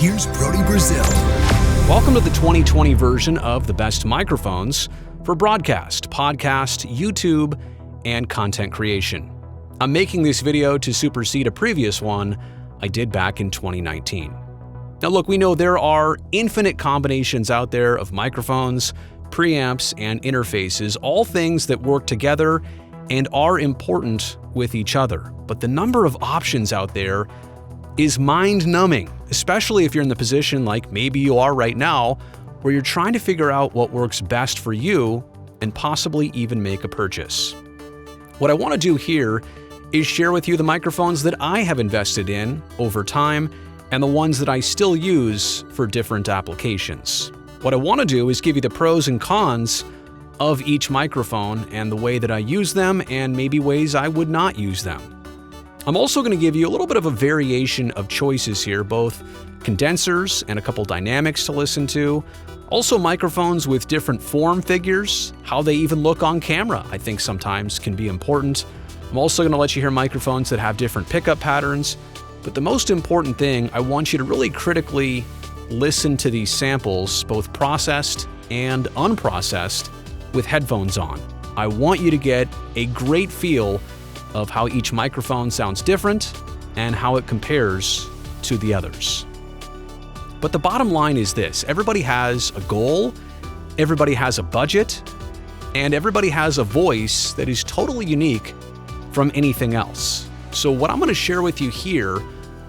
here's Brody Brazil. Welcome to the 2020 version of the best microphones for broadcast, podcast, YouTube, and content creation. I'm making this video to supersede a previous one I did back in 2019. Now look, we know there are infinite combinations out there of microphones, preamps, and interfaces, all things that work together and are important with each other. But the number of options out there is mind-numbing, especially if you're in the position like maybe you are right now, where you're trying to figure out what works best for you and possibly even make a purchase. What I want to do here is share with you the microphones that I have invested in over time and the ones that I still use for different applications. What I want to do is give you the pros and cons of each microphone and the way that I use them and maybe ways I would not use them. I'm also going to give you a little bit of a variation of choices here, both condensers and a couple dynamics to listen to, also microphones with different form figures, how they even look on camera, I think sometimes can be important. I'm also going to let you hear microphones that have different pickup patterns, but the most important thing, I want you to really critically listen to these samples, both processed and unprocessed, with headphones on. I want you to get a great feel of how each microphone sounds different and how it compares to the others. But the bottom line is this: everybody has a goal, everybody has a budget, and everybody has a voice that is totally unique from anything else. So what I'm going to share with you here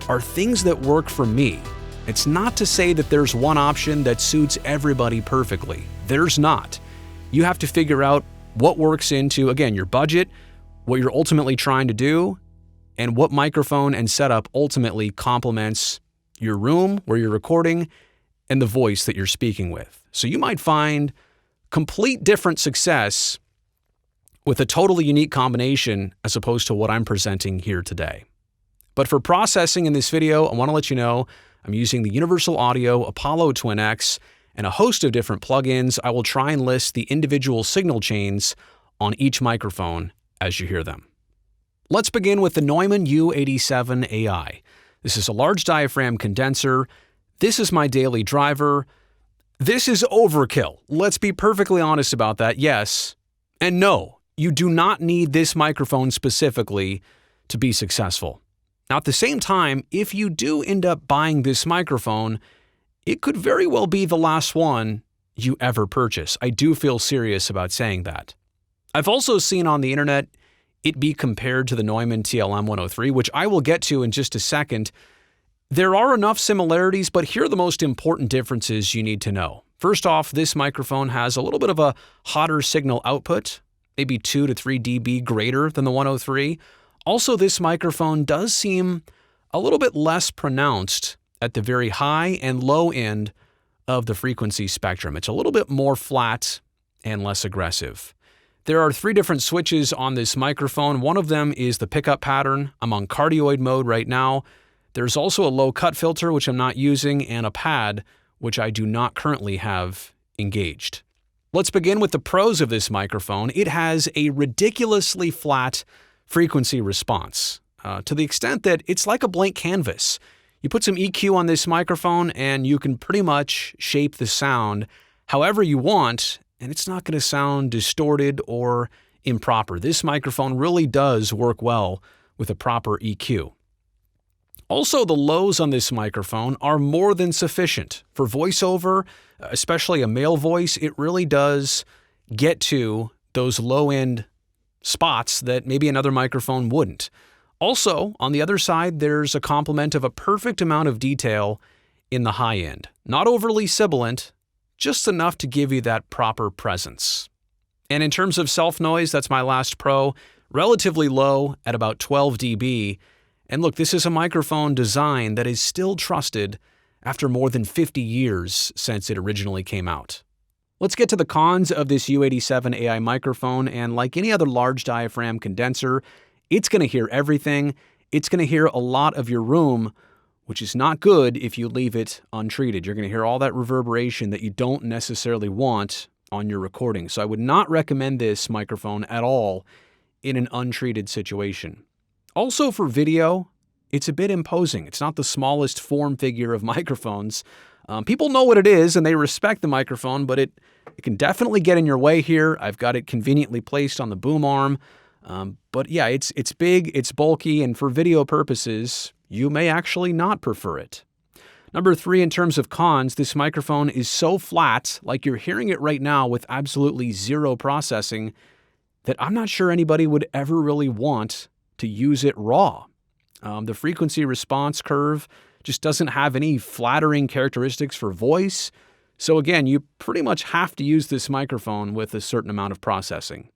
are things that work for me. It's not to say that there's one option that suits everybody perfectly. There's not. You have to figure out what works into, again, your budget, what you're ultimately trying to do, and what microphone and setup ultimately complements your room where you're recording and the voice that you're speaking with. So you might find complete different success with a totally unique combination as opposed to what I'm presenting here today. But for processing in this video, I want to let you know I'm using the Universal Audio Apollo Twin X and a host of different plugins. I will try and list the individual signal chains on each microphone as you hear them. Let's begin with the NEUMANN U87Ai. This is a large diaphragm condenser. This is my daily driver. This is overkill. Let's be perfectly honest about that. Yes and no. You do not need this microphone specifically to be successful. Now, at the same time, if you do end up buying this microphone, it could very well be the last one you ever purchase. I do feel serious about saying that. I've also seen on the internet it be compared to the Neumann TLM-103, which I will get to in just a second. There are enough similarities, but here are the most important differences you need to know. First off, this microphone has a little bit of a hotter signal output, maybe 2 to 3 dB greater than the 103. Also, this microphone does seem a little bit less pronounced at the very high and low end of the frequency spectrum. It's a little bit more flat and less aggressive. There are 3 different switches on this microphone. One of them is the pickup pattern. I'm on cardioid mode right now. There's also a low cut filter, which I'm not using, and a pad, which I do not currently have engaged. Let's begin with the pros of this microphone. It has a ridiculously flat frequency response, to the extent that it's like a blank canvas. You put some EQ on this microphone and you can pretty much shape the sound however you want, and it's not going to sound distorted or improper. This microphone really does work well with a proper EQ. Also, the lows on this microphone are more than sufficient. For voiceover, especially a male voice, it really does get to those low-end spots that maybe another microphone wouldn't. Also, on the other side, there's a complement of a perfect amount of detail in the high end. Not overly sibilant, just enough to give you that proper presence. And in terms of self-noise, that's my last pro, relatively low at about 12 dB. And look, this is a microphone design that is still trusted after more than 50 years since it originally came out. Let's get to the cons of this U87Ai microphone, and like any other large diaphragm condenser, it's going to hear everything. It's going to hear a lot of your room, which is not good if you leave it untreated. You're going to hear all that reverberation that you don't necessarily want on your recording. So I would not recommend this microphone at all in an untreated situation. Also for video, it's a bit imposing. It's not the smallest form figure of microphones. People know what it is and they respect the microphone, but it can definitely get in your way here. I've got it conveniently placed on the boom arm. But yeah, it's big, it's bulky, and for video purposes, you may actually not prefer it. Number 3, in terms of cons, this microphone is so flat, like you're hearing it right now with absolutely zero processing, that I'm not sure anybody would ever really want to use it raw. The frequency response curve just doesn't have any flattering characteristics for voice. So again, you pretty much have to use this microphone with a certain amount of processing.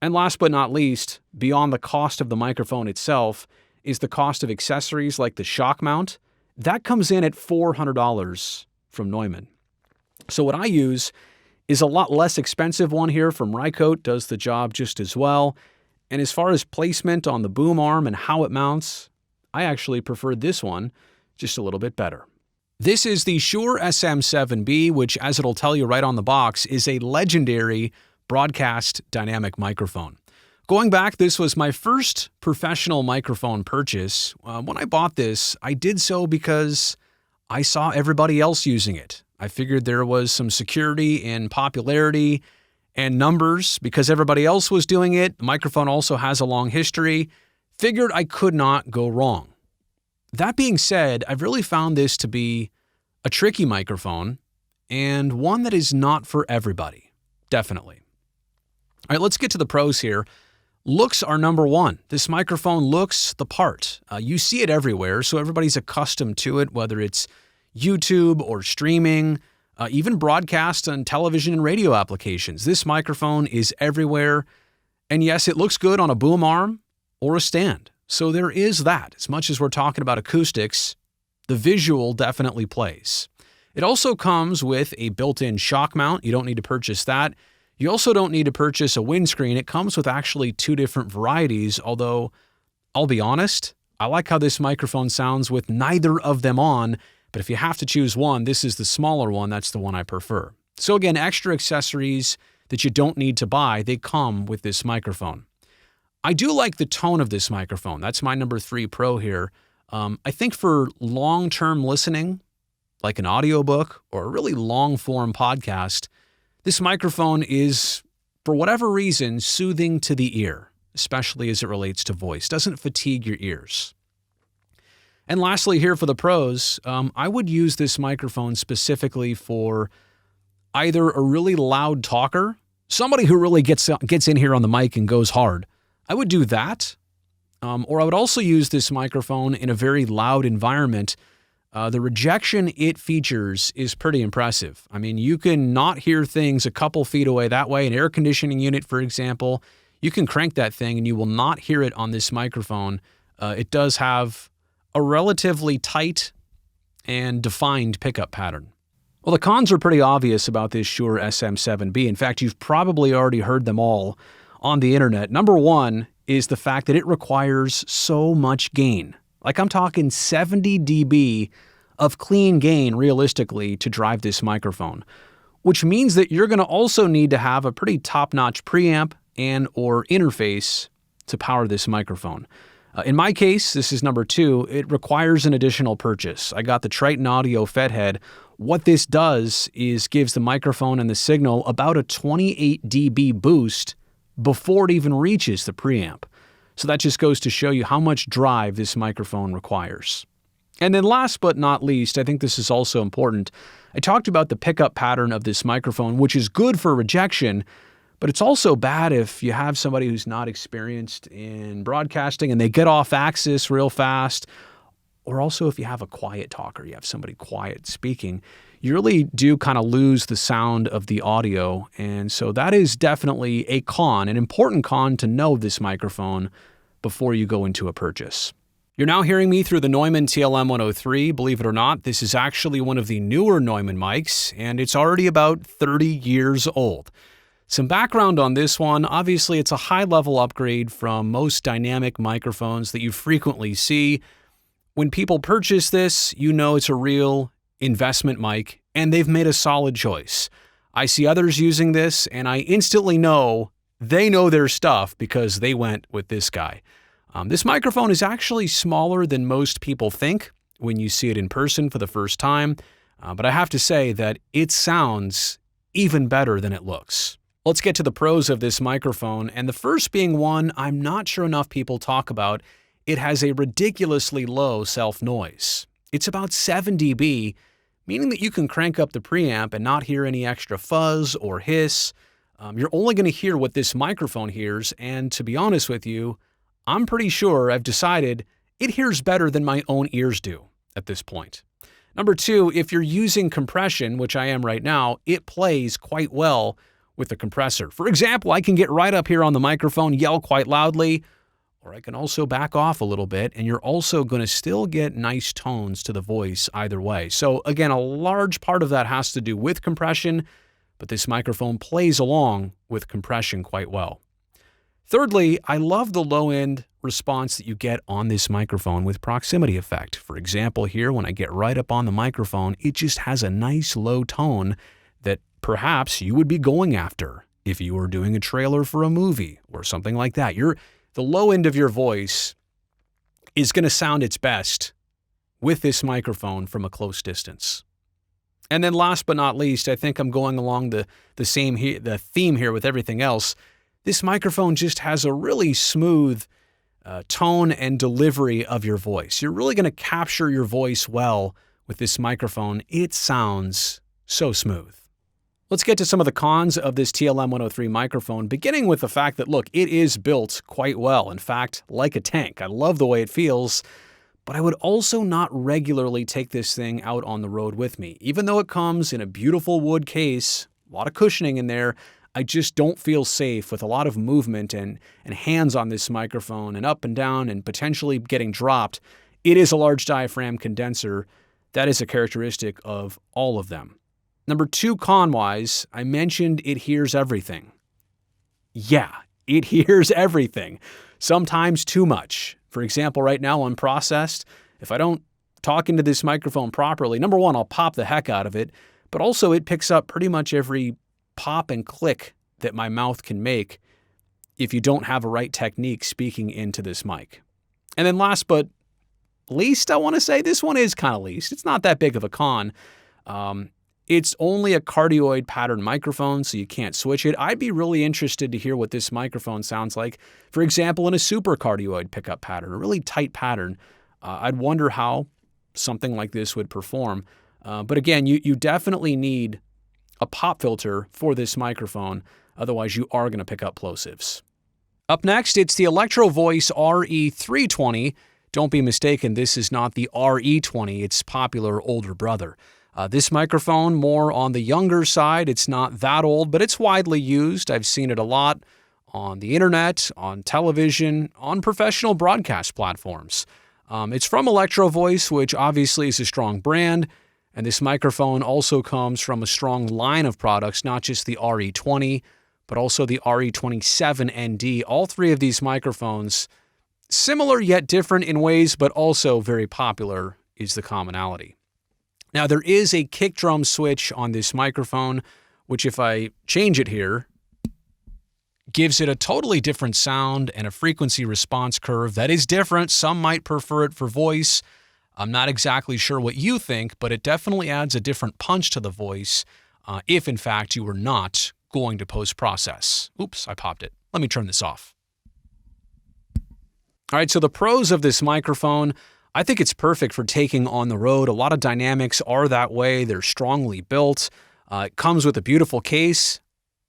And last but not least, beyond the cost of the microphone itself, is the cost of accessories like the shock mount. That comes in at $400 from Neumann. So what I use is a lot less expensive one here from Rycote, does the job just as well. And as far as placement on the boom arm and how it mounts, I actually prefer this one just a little bit better. This is the SHURE SM7B, which, as it'll tell you right on the box, is a legendary broadcast dynamic microphone. Going back, this was my first professional microphone purchase. When I bought this, I did so because I saw everybody else using it. I figured there was some security in popularity and numbers because everybody else was doing it. The microphone also has a long history. Figured I could not go wrong. That being said, I've really found this to be a tricky microphone and one that is not for everybody. Definitely. All right, let's get to the pros here. Looks are number one. This microphone looks the part. You see it everywhere, so everybody's accustomed to it, whether it's YouTube or streaming, even broadcast on television and radio applications. This microphone is everywhere. And yes, it looks good on a boom arm or a stand. So there is that. As much as we're talking about acoustics, the visual definitely plays. It also comes with a built-in shock mount. You don't need to purchase that. You also don't need to purchase a windscreen. It comes with actually 2 different varieties, although I'll be honest, I like how this microphone sounds with neither of them on, but if you have to choose one, this is the smaller one. That's the one I prefer. So again, extra accessories that you don't need to buy, they come with this microphone. I do like the tone of this microphone. That's my number 3 pro here. I think for long-term listening, like an audiobook or a really long-form podcast, this microphone is, for whatever reason, soothing to the ear, especially as it relates to voice. Doesn't fatigue your ears. And lastly here for the pros, I would use this microphone specifically for either a really loud talker, somebody who really gets in here on the mic and goes hard. I would do that. Or I would also use this microphone in a very loud environment. The rejection it features is pretty impressive. I mean, you can not hear things a couple feet away that way. An air conditioning unit, for example, you can crank that thing and you will not hear it on this microphone. It does have a relatively tight and defined pickup pattern. Well, the cons are pretty obvious about this SHURE SM7B. In fact, you've probably already heard them all on the internet. Number 1 is the fact that it requires so much gain. Like I'm talking 70 dB of clean gain realistically to drive this microphone, which means that you're going to also need to have a pretty top-notch preamp and or interface to power this microphone. In my case, this is number 2, it requires an additional purchase. I got the Triton Audio FedHead. What this does is gives the microphone and the signal about a 28 dB boost before it even reaches the preamp. So that just goes to show you how much drive this microphone requires. And then last but not least, I think this is also important. I talked about the pickup pattern of this microphone, which is good for rejection, but it's also bad if you have somebody who's not experienced in broadcasting and they get off axis real fast, or also if you have a quiet talker, you have somebody quiet speaking, you really do kind of lose the sound of the audio. And so that is definitely a con, an important con to know this microphone before you go into a purchase. You're now hearing me through the Neumann TLM-103. Believe it or not, this is actually one of the newer Neumann mics, and it's already about 30 years old. Some background on this one, obviously it's a high-level upgrade from most dynamic microphones that you frequently see. When people purchase this, you know it's a real investment mic, and they've made a solid choice. I see others using this, and I instantly know they know their stuff because they went with this guy. This microphone is actually smaller than most people think when you see it in person for the first time, but I have to say that it sounds even better than it looks. Let's get to the pros of this microphone, and the first being one I'm not sure enough people talk about. It has a ridiculously low self-noise. It's about 7 dB, meaning that you can crank up the preamp and not hear any extra fuzz or hiss. You're only going to hear what this microphone hears, and to be honest with you, I'm pretty sure I've decided it hears better than my own ears do at this point. Number two, if you're using compression, which I am right now, it plays quite well with the compressor. For example, I can get right up here on the microphone, yell quite loudly, or I can also back off a little bit, and you're also going to still get nice tones to the voice either way. So again, a large part of that has to do with compression, but this microphone plays along with compression quite well. Thirdly, I love the low-end response that you get on this microphone with proximity effect. For example, here, when I get right up on the microphone, it just has a nice low tone that perhaps you would be going after if you were doing a trailer for a movie or something like that. The low end of your voice is going to sound its best with this microphone from a close distance. And then last but not least, I think I'm going along the theme here with everything else. This microphone just has a really smooth tone and delivery of your voice. You're really going to capture your voice well with this microphone. It sounds so smooth. Let's get to some of the cons of this TLM-103 microphone, beginning with the fact that, look, it is built quite well. In fact, like a tank. I love the way it feels, but I would also not regularly take this thing out on the road with me. Even though it comes in a beautiful wood case, a lot of cushioning in there, I just don't feel safe with a lot of movement and hands on this microphone and up and down and potentially getting dropped. It is a large diaphragm condenser. That is a characteristic of all of them. Number two, con-wise, I mentioned it hears everything. Yeah, it hears everything. Sometimes too much. For example, right now on Processed, if I don't talk into this microphone properly, number one, I'll pop the heck out of it, but also it picks up pretty much every pop and click that my mouth can make if you don't have a right technique speaking into this mic. And then last but least, I want to say this one is kind of least. It's not that big of a con. It's only a cardioid pattern microphone, so you can't switch it. I'd be really interested to hear what this microphone sounds like, for example, in a super cardioid pickup pattern, a really tight pattern. I'd wonder how something like this would perform. But again, you definitely need a pop filter for this microphone. Otherwise, you are going to pick up plosives. Up next, it's the ELECTROVOICE RE320. Don't be mistaken, this is not the RE20, its popular older brother. This microphone, more on the younger side. It's not that old, but it's widely used. I've seen it a lot on the internet, on television, on professional broadcast platforms. It's from ELECTROVOICE, which obviously is a strong brand. And this microphone also comes from a strong line of products, not just the RE20, but also the RE27ND. All three of these microphones, similar yet different in ways, but also very popular is the commonality. Now, there is a kick drum switch on this microphone, which if I change it here, gives it a totally different sound and a frequency response curve that is different. Some might prefer it for voice. I'm not exactly sure what you think, but it definitely adds a different punch to the voice if, in fact, you were not going to post-process. Oops, I popped it. Let me turn this off. All right, so the pros of this microphone, I think it's perfect for taking on the road. A lot of dynamics are that way. They're strongly built. It comes with a beautiful case.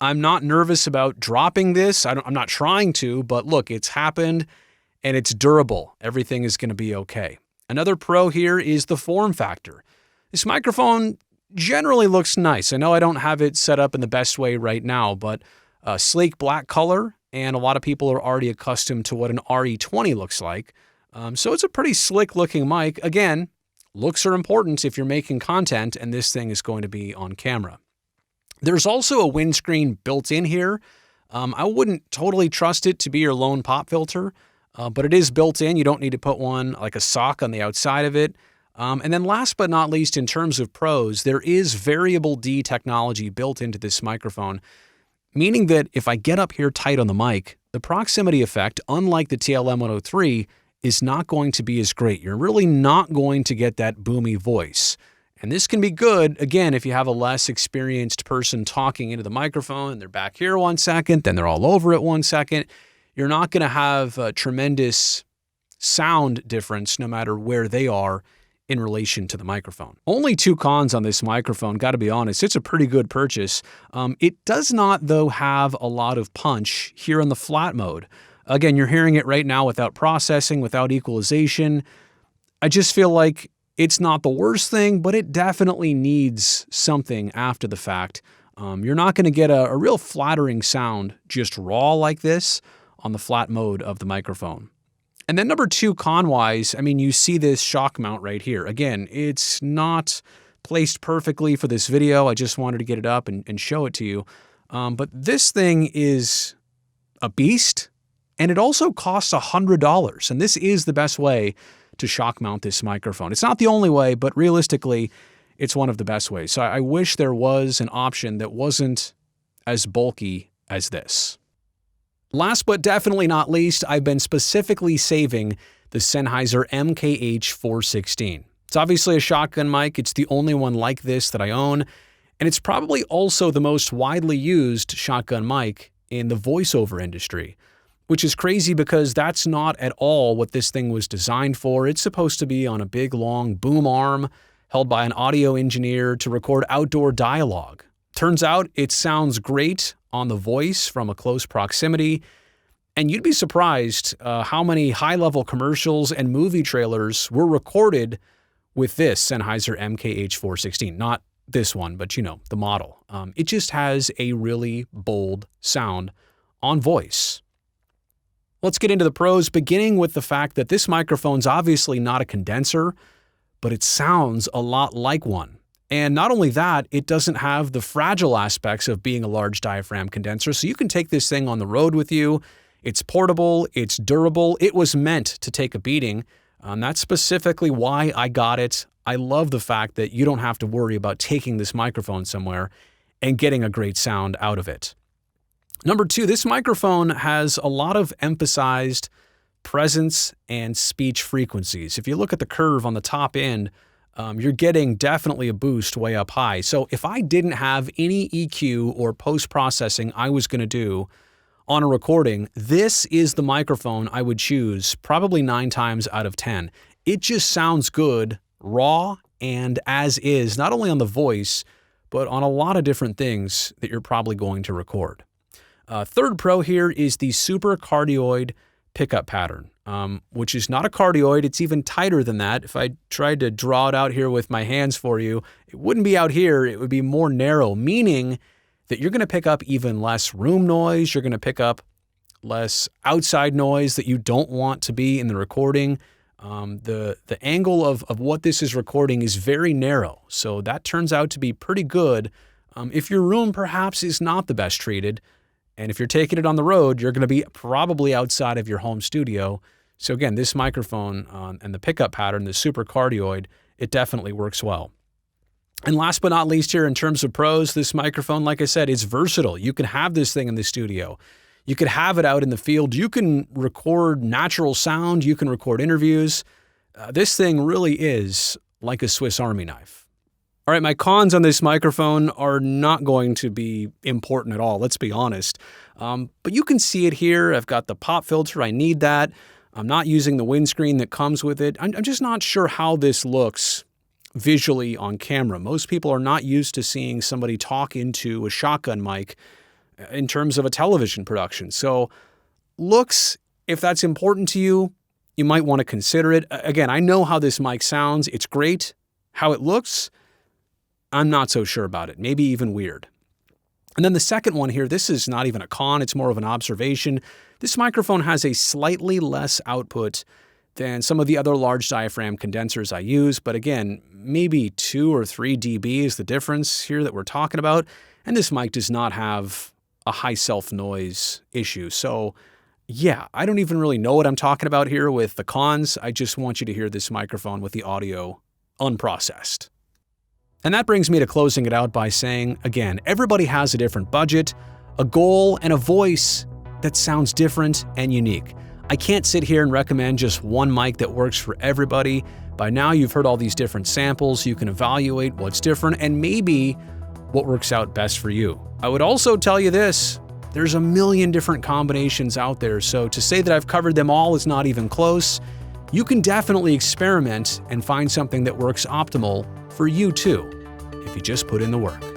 I'm not nervous about dropping this. I'm not trying to, but look, it's happened and it's durable. Everything is going to be okay. Another pro here is the form factor. This microphone generally looks nice. I know I don't have it set up in the best way right now, but a sleek black color, and a lot of people are already accustomed to what an RE20 looks like. So it's a pretty slick looking mic. Again, looks are important if you're making content, and this thing is going to be on camera. There's also a windscreen built in here. I wouldn't totally trust it to be your lone pop filter, but it is built in. You don't need to put one like a sock on the outside of it. And then last but not least, in terms of pros, there is variable D technology built into this microphone, meaning that if I get up here tight on the mic, the proximity effect, unlike the TLM-103, is not going to be as great. You're really not going to get that boomy voice. And this can be good, again, if you have a less experienced person talking into the microphone and they're back here 1 second, then they're all over it 1 second. You're not going to have a tremendous sound difference no matter where they are in relation to the microphone. Only 2 cons on this microphone, got to be honest. It's a pretty good purchase. It does not, though, have a lot of punch here in the flat mode. Again, you're hearing it right now without processing, without equalization. I just feel like it's not the worst thing, but it definitely needs something after the fact. You're not going to get a real flattering sound just raw like this on the flat mode of the microphone. And then number 2, con-wise, I mean, you see this shock mount right here. Again, it's not placed perfectly for this video. I just wanted to get it up and show it to you. But this thing is a beast, and it also costs $100. And this is the best way to shock mount this microphone. It's not the only way, but realistically, it's one of the best ways. So I wish there was an option that wasn't as bulky as this. Last but definitely not least, I've been specifically saving the Sennheiser MKH416. It's obviously a shotgun mic. It's the only one like this that I own, and it's probably also the most widely used shotgun mic in the voiceover industry, which is crazy because that's not at all what this thing was designed for. It's supposed to be on a big, long boom arm held by an audio engineer to record outdoor dialogue. Turns out it sounds great on the voice from a close proximity, and you'd be surprised how many high-level commercials and movie trailers were recorded with this Sennheiser MKH416. Not this one, but you know, the model. It just has a really bold sound on voice. Let's get into the pros, beginning with the fact that this microphone's obviously not a condenser, but it sounds a lot like one. And not only that, it doesn't have the fragile aspects of being a large diaphragm condenser, so you can take this thing on the road with you. It's portable, it's durable, it was meant to take a beating. That's specifically why I got it. I love the fact that you don't have to worry about taking this microphone somewhere and getting a great sound out of it. Number 2, this microphone has a lot of emphasized presence and speech frequencies. If you look at the curve on the top end, you're getting definitely a boost way up high. So if I didn't have any EQ or post-processing I was going to do on a recording, this is the microphone I would choose probably 9 times out of 10. It just sounds good, raw, and as is, not only on the voice, but on a lot of different things that you're probably going to record. Third pro here is the super cardioid pickup pattern, which is not a cardioid. It's even tighter than that. If I tried to draw it out here with my hands for you, it wouldn't be out here. It would be more narrow, meaning that you're going to pick up even less room noise. You're going to pick up less outside noise that you don't want to be in the recording. The angle of what this is recording is very narrow, so that turns out to be pretty good. If your room perhaps is not the best treated, and if you're taking it on the road, you're going to be probably outside of your home studio. So again, this microphone and the pickup pattern, the super cardioid, it definitely works well. And last but not least here, in terms of pros, this microphone, like I said, is versatile. You can have this thing in the studio. You could have it out in the field. You can record natural sound. You can record interviews. This thing really is like a Swiss Army knife. All right, my cons on this microphone are not going to be important at all, let's be honest. But you can see it here. I've got the pop filter. I need that. I'm not using the windscreen that comes with it. I'm just not sure how this looks visually on camera. Most people are not used to seeing somebody talk into a shotgun mic in terms of a television production. So looks, if that's important to you, you might want to consider it. Again, I know how this mic sounds. It's great. How it looks, I'm not so sure about it. Maybe even weird. And then the second one here, this is not even a con, it's more of an observation. This microphone has a slightly less output than some of the other large diaphragm condensers I use, but again, maybe 2 or 3 dB is the difference here that we're talking about, and this mic does not have a high self-noise issue. So yeah, I don't even really know what I'm talking about here with the cons. I just want you to hear this microphone with the audio unprocessed. And that brings me to closing it out by saying, again, everybody has a different budget, a goal, and a voice that sounds different and unique. I can't sit here and recommend just one mic that works for everybody. By now you've heard all these different samples, you can evaluate what's different and maybe what works out best for you. I would also tell you this, there's a million different combinations out there, so to say that I've covered them all is not even close. You can definitely experiment and find something that works optimal for you too, if you just put in the work.